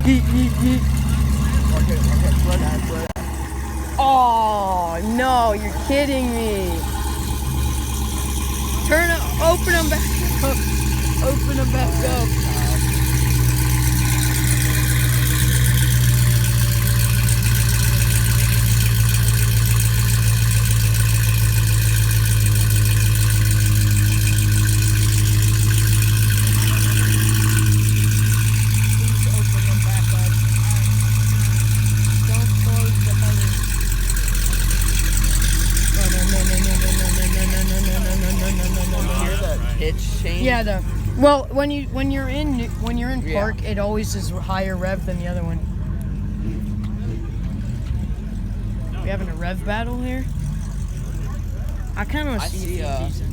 Yeet, yeet, yeet. Okay, slow down, slow down. Oh, no, you're kidding me. Open them back up. Open them back up. Pitch change? Yeah, well, when you're in park, it always is higher rev than the other one. We having a rev battle here? I kind of see it.